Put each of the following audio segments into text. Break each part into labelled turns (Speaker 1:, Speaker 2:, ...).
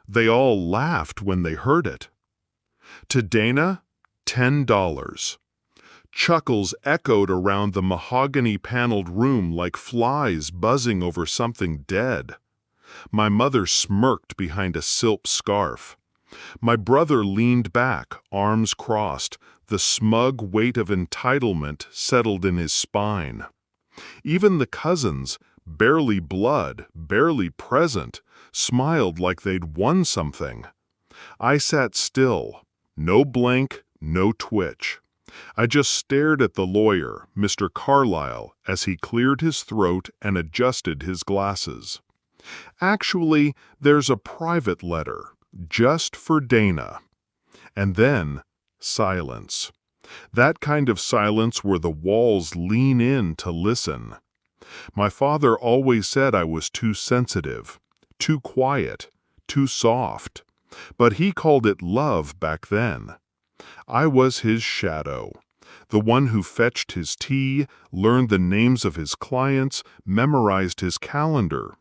Speaker 1: They all laughed when they heard it. To Dana, $10. Chuckles echoed around the mahogany-paneled room like flies buzzing over something dead. My mother smirked behind a silk scarf. My brother leaned back, arms crossed. The smug weight of entitlement settled in his spine. Even the cousins, barely blood, barely present, smiled like they'd won something. I sat still, no blink, no twitch. I just stared at the lawyer, Mr. Carlyle, as he cleared his throat and adjusted his glasses. Actually, there's a private letter, just for Dana. And then, silence. That kind of silence where the walls lean in to listen. My father always said I was too sensitive, too quiet, too soft. But he called it love back then. I was his shadow, the one who fetched his tea, learned the names of his clients, memorized his calendar.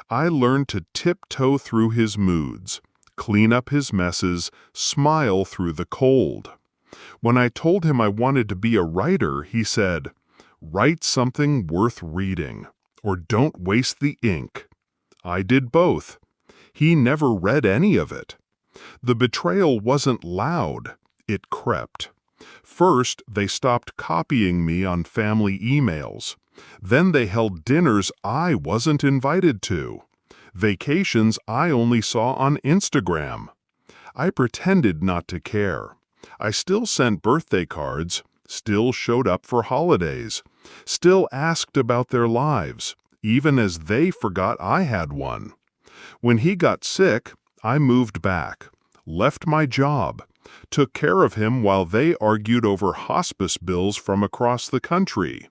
Speaker 1: I learned to tiptoe through his moods, clean up his messes, smile through the cold. When I told him I wanted to be a writer, he said, "Write something worth reading, or don't waste the ink." I did both. He never read any of it. The betrayal wasn't loud, it crept. First, they stopped copying me on family emails. Then they held dinners I wasn't invited to. Vacations I only saw on Instagram. I pretended not to care. I still sent birthday cards, still showed up for holidays, still asked about their lives, even as they forgot I had one. When he got sick, I moved back, left my job, took care of him while they argued over hospice bills from across the country.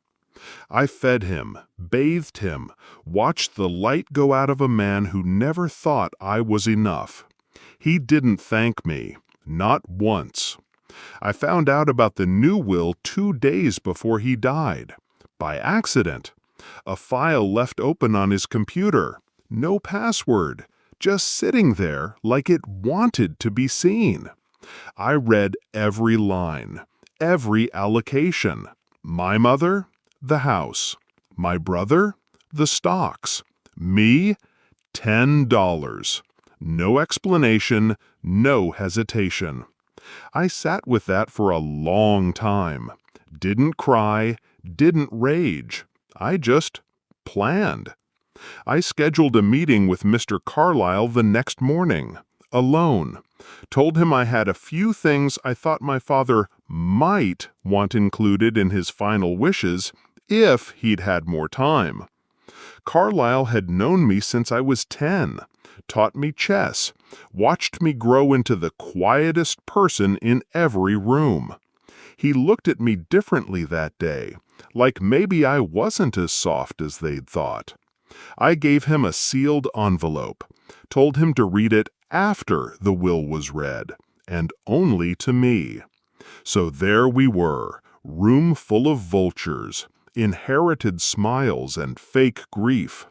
Speaker 1: I fed him, bathed him, watched the light go out of a man who never thought I was enough. He didn't thank me, not once. I found out about the new will 2 days before he died. By accident. A file left open on his computer. No password. Just sitting there like it wanted to be seen. I read every line, every allocation. My mother, the house. My brother, the stocks. Me, $10. No explanation, no hesitation. I sat with that for a long time. Didn't cry, didn't rage. I just planned. I scheduled a meeting with Mr. Carlyle the next morning, alone. Told him I had a few things I thought my father might want included in his final wishes if he'd had more time. Carlyle had known me since I was 10, taught me chess, watched me grow into the quietest person in every room. He looked at me differently that day, like maybe I wasn't as soft as they'd thought. I gave him a sealed envelope, told him to read it after the will was read, and only to me. So there we were, room full of vultures, inherited smiles and fake grief.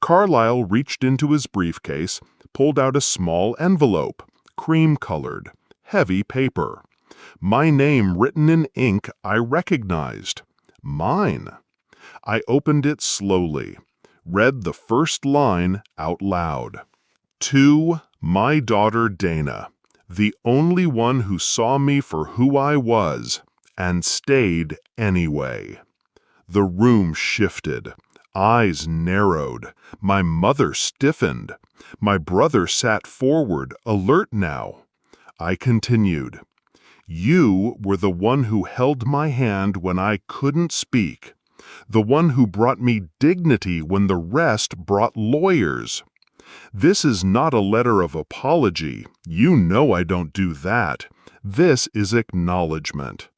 Speaker 1: Carlyle reached into his briefcase, pulled out a small envelope, cream-colored, heavy paper. My name written in ink I recognized. Mine. I opened it slowly, read the first line out loud. To my daughter Dana, the only one who saw me for who I was, and stayed anyway. The room shifted. Eyes narrowed. My mother stiffened. My brother sat forward, alert now. I continued. You were the one who held my hand when I couldn't speak. The one who brought me dignity when the rest brought lawyers. This is not a letter of apology. You know I don't do that. This is acknowledgement.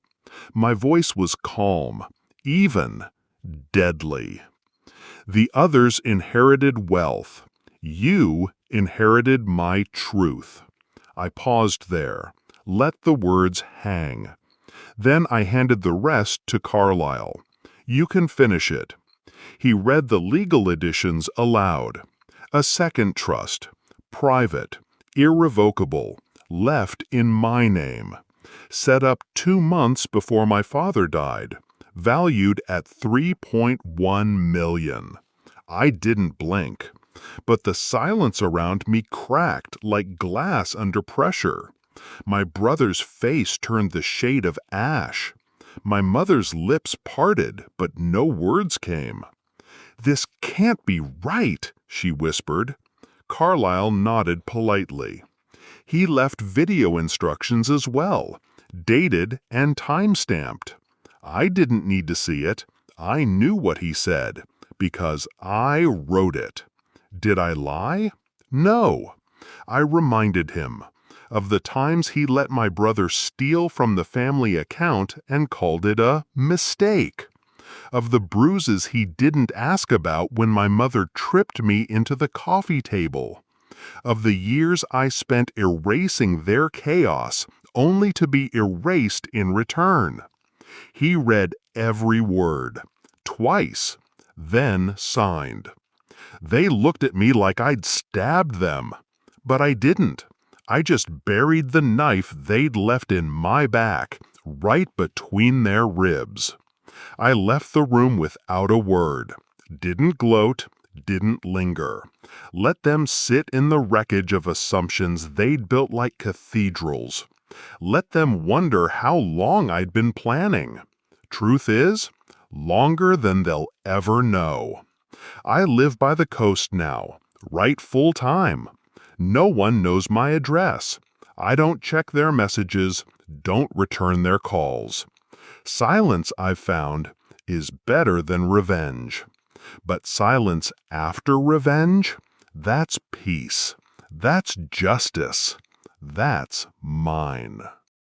Speaker 1: My voice was calm, even, deadly. The others inherited wealth. You inherited my truth. I paused there, let the words hang. Then I handed the rest to Carlyle. You can finish it. He read the legal editions aloud. A second trust, private, irrevocable, left in my name, set up 2 months before my father died, valued at $3.1 million. I didn't blink, but the silence around me cracked like glass under pressure. My brother's face turned the shade of ash. My mother's lips parted, but no words came. "This can't be right," she whispered. Carlyle nodded politely. He left video instructions as well, dated and time-stamped. I didn't need to see it. I knew what he said, because I wrote it. Did I lie? No. I reminded him of the times he let my brother steal from the family account and called it a mistake, of the bruises he didn't ask about when my mother tripped me into the coffee table, of the years I spent erasing their chaos only to be erased in return. He read every word, twice, then signed. They looked at me like I'd stabbed them, but I didn't. I just buried the knife they'd left in my back, right between their ribs. I left the room without a word. Didn't gloat, didn't linger. Let them sit in the wreckage of assumptions they'd built like cathedrals. Let them wonder how long I'd been planning. Truth is, longer than they'll ever know. I live by the coast now, write full-time. No one knows my address. I don't check their messages, don't return their calls. Silence, I've found, is better than revenge. But silence after revenge? That's peace. That's justice. That's mine.